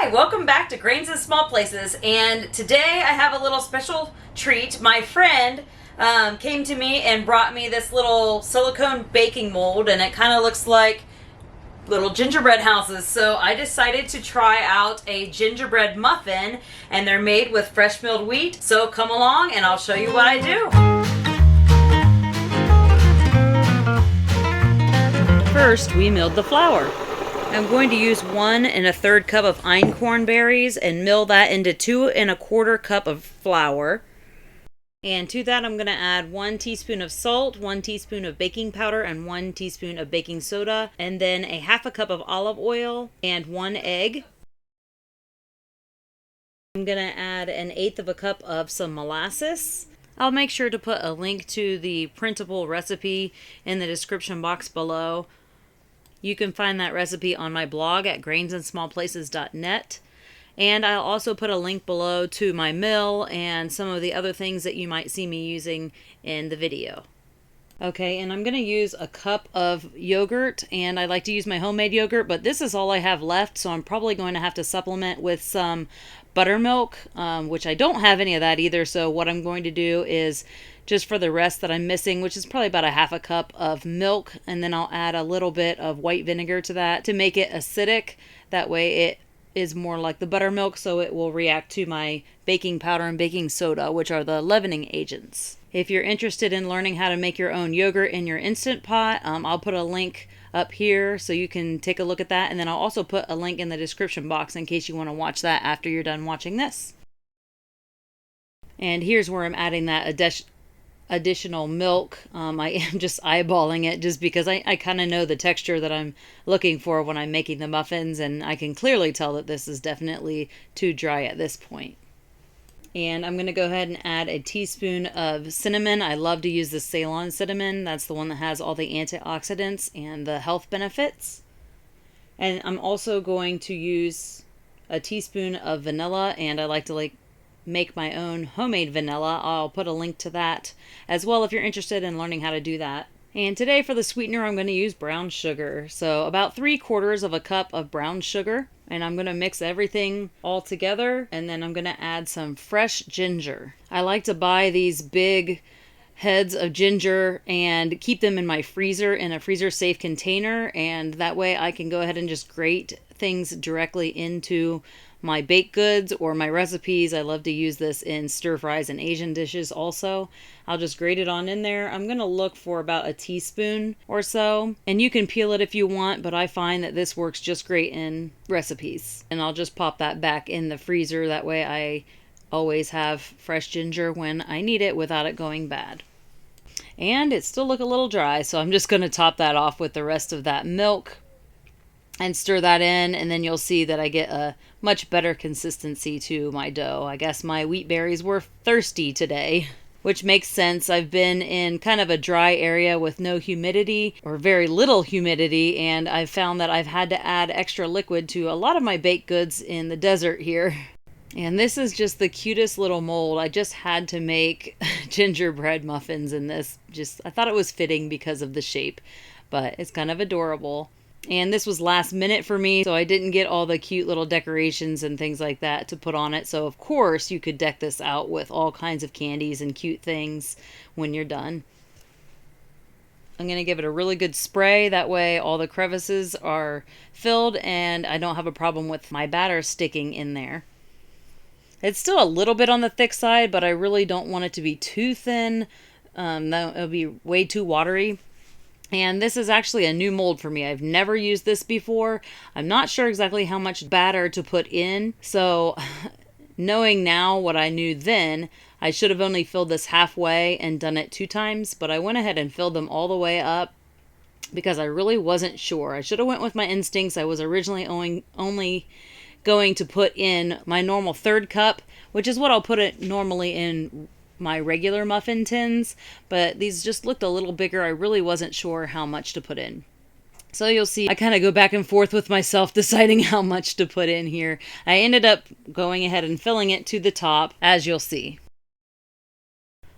Hi, welcome back to Grains in Small Places, and today I have a little special treat. My friend came to me and brought me this little silicone baking mold, and it kind of looks like little gingerbread houses. So I decided to try out a gingerbread muffin, and they're made with fresh milled wheat. So come along and I'll show you what I do. First, we milled the flour. I'm going to use 1 1/3 cup of einkorn berries and mill that into 2 1/4 cup of flour. And to that I'm going to add 1 teaspoon of salt, 1 teaspoon of baking powder, and 1 teaspoon of baking soda, and then a 1/2 cup of olive oil and 1 egg. I'm going to add 1/8 cup of some molasses. I'll make sure to put a link to the printable recipe in the description box below. You can find that recipe on my blog at grainsinsmallplaces.net. And I'll also put a link below to my mill and some of the other things that you might see me using in the video. Okay, and I'm going to use a cup of yogurt, and I like to use my homemade yogurt, but this is all I have left, so I'm probably going to have to supplement with some buttermilk, which I don't have any of that either. So what I'm going to do is, just for the rest that I'm missing, which is probably about a 1/2 cup of milk, and then I'll add a little bit of white vinegar to that to make it acidic. That way it is more like the buttermilk, so it will react to my baking powder and baking soda, which are the leavening agents. If you're interested in learning how to make your own yogurt in your Instant Pot, I'll put a link up here so you can take a look at that, and then I'll also put a link in the description box in case you want to watch that after you're done watching this. And here's where I'm adding that additional milk. I am just eyeballing it just because I kind of know the texture that I'm looking for when I'm making the muffins, and I can clearly tell that this is definitely too dry at this point. And I'm going to go ahead and add a teaspoon of cinnamon. I love to use the Ceylon cinnamon. That's the one that has all the antioxidants and the health benefits. And I'm also going to use a teaspoon of vanilla, and I like to make my own homemade vanilla. I'll put a link to that as well if you're interested in learning how to do that. And today for the sweetener, I'm going to use brown sugar. So about 3/4 cup of brown sugar. And I'm going to mix everything all together. And then I'm going to add some fresh ginger. I like to buy these big heads of ginger and keep them in my freezer in a freezer safe container. And that way I can go ahead and just grate things directly into my baked goods or my recipes. I love to use this in stir fries and Asian dishes also. I'll just grate it on in there. I'm going to look for about a teaspoon or so, and you can peel it if you want, but I find that this works just great in recipes. And I'll just pop that back in the freezer. That way I always have fresh ginger when I need it without it going bad. And it still look a little dry, so I'm just going to top that off with the rest of that milk and stir that in, and then you'll see that I get a much better consistency to my dough. I guess my wheat berries were thirsty today, which makes sense. I've been in kind of a dry area with no humidity or very little humidity, and I've found that I've had to add extra liquid to a lot of my baked goods in the desert here. And this is just the cutest little mold. I just had to make gingerbread muffins in this. I thought it was fitting because of the shape, but it's kind of adorable. And this was last minute for me, so I didn't get all the cute little decorations and things like that to put on it. So of course you could deck this out with all kinds of candies and cute things when you're done. I'm going to give it a really good spray. That way all the crevices are filled and I don't have a problem with my batter sticking in there. It's still a little bit on the thick side, but I really don't want it to be too thin. It'll be way too watery. And this is actually a new mold for me. I've never used this before. I'm not sure exactly how much batter to put in. So knowing now what I knew then, I should have only filled this halfway and done it 2 times. But I went ahead and filled them all the way up because I really wasn't sure. I should have went with my instincts. I was originally only going to put in my normal 1/3 cup, which is what I'll put it normally in my regular muffin tins, but these just looked a little bigger. I really wasn't sure how much to put in. So you'll see I kind of go back and forth with myself deciding how much to put in here. I ended up going ahead and filling it to the top, as you'll see.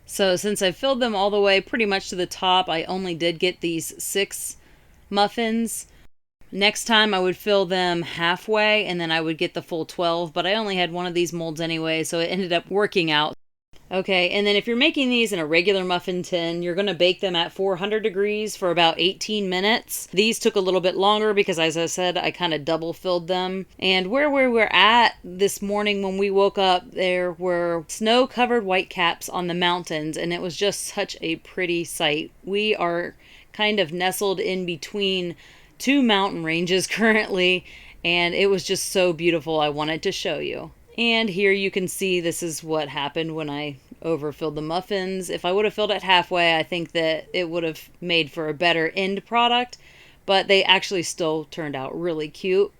So since I filled them all the way pretty much to the top, I only did get these 6 muffins. Next time I would fill them halfway and then I would get the full 12, but I only had one of these molds anyway, so it ended up working out. Okay, and then if you're making these in a regular muffin tin, you're going to bake them at 400 degrees for about 18 minutes. These took a little bit longer because, as I said, I kind of double filled them. And where we were at this morning when we woke up, there were snow-covered whitecaps on the mountains, and it was just such a pretty sight. We are kind of nestled in between two mountain ranges currently, and it was just so beautiful. I wanted to show you. And here you can see this is what happened when I overfilled the muffins. If I would have filled it halfway, I think that it would have made for a better end product, but they actually still turned out really cute.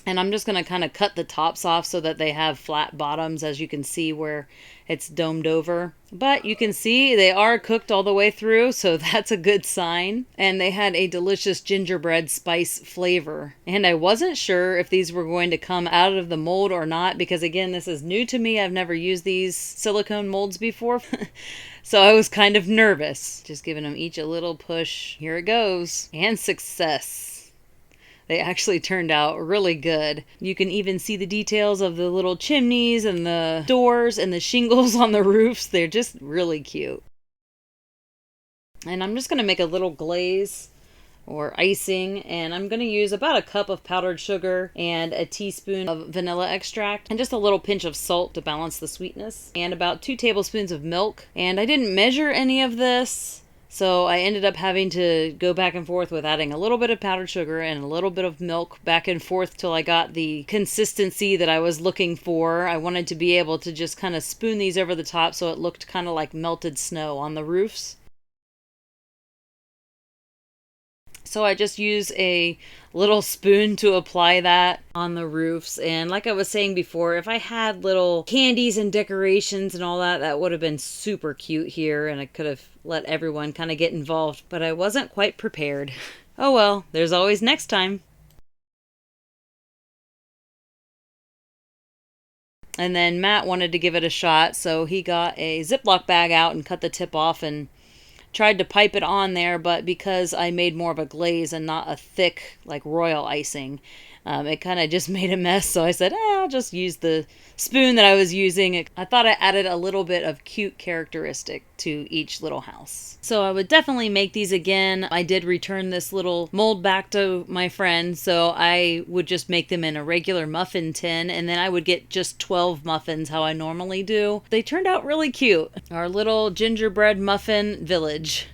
And I'm just going to kind of cut the tops off so that they have flat bottoms, as you can see where it's domed over. But you can see they are cooked all the way through, so that's a good sign. And they had a delicious gingerbread spice flavor. And I wasn't sure if these were going to come out of the mold or not, because again, this is new to me. I've never used these silicone molds before. So I was kind of nervous. Just giving them each a little push. Here it goes. And success. They actually turned out really good. You can even see the details of the little chimneys and the doors and the shingles on the roofs. They're just really cute. And I'm just going to make a little glaze or icing, and I'm going to use about a cup of powdered sugar and a teaspoon of vanilla extract and just a little pinch of salt to balance the sweetness, and about 2 tablespoons of milk. And I didn't measure any of this, so I ended up having to go back and forth with adding a little bit of powdered sugar and a little bit of milk back and forth till I got the consistency that I was looking for. I wanted to be able to just kind of spoon these over the top so it looked kind of like melted snow on the roofs. So I just use a little spoon to apply that on the roofs. And like I was saying before, if I had little candies and decorations and all that, that would have been super cute here, and I could have let everyone kind of get involved, but I wasn't quite prepared. Oh well, there's always next time. And then Matt wanted to give it a shot, so he got a Ziploc bag out and cut the tip off and tried to pipe it on there, but because I made more of a glaze and not a thick like royal icing, it kind of just made a mess. So I said, I'll just use the spoon that I was using. I thought I added a little bit of cute characteristic to each little house. So I would definitely make these again. I did return this little mold back to my friend, so I would just make them in a regular muffin tin, and then I would get just 12 muffins how I normally do. They turned out really cute. Our little gingerbread muffin village.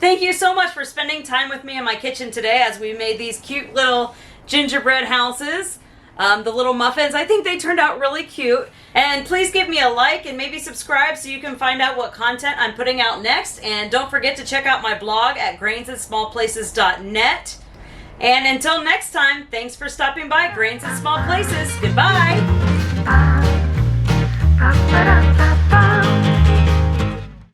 Thank you so much for spending time with me in my kitchen today as we made these cute little gingerbread houses. The little muffins, I think they turned out really cute. And please give me a like and maybe subscribe so you can find out what content I'm putting out next. And don't forget to check out my blog at grainsinsmallplaces.net. And until next time, thanks for stopping by Grains and Small Places. Goodbye.